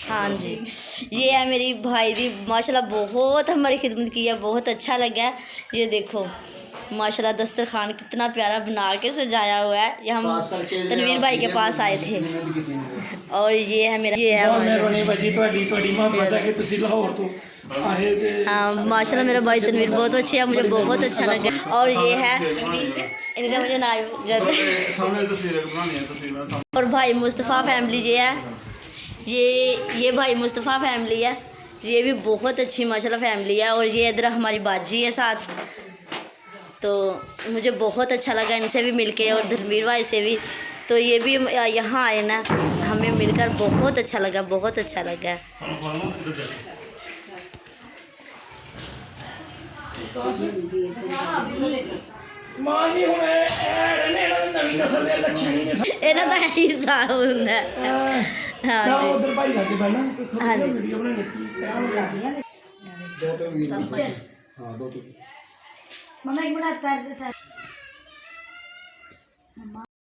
हाँ जी, ये है मेरी भाई दी माशाल्लाह बहुत हमारी खिदमत की है, बहुत अच्छा लगा। ये देखो माशाल्लाह दस्तरखान कितना प्यारा बना के सजाया हुआ है। ये हम तनवीर भाई के पास आए थे और ये है मेरा हाँ माशाल्लाह मेरा भाई तनवीर बहुत अच्छी है, मुझे बहुत अच्छा लगा। और ये है इनका मुझे नाम और भाई मुस्तफ़ा फैमिली ये है, ये भाई मुस्तफ़ा फैमिली है, ये भी बहुत अच्छी माशाल्लाह फैमिली है। और ये इधर हमारी बाजी है साथ, तो मुझे बहुत अच्छा लगा इनसे भी मिलके और धर्मवीर भाई से भी। तो ये भी यहाँ आए ना, हमें मिलकर बहुत अच्छा लगा, बहुत अच्छा लगा। ਇਹਨਾਂ ਦਾ ਹੀ ਹਿਸਾਬ ਹੁੰਦਾ हाँ जी हाँ जी।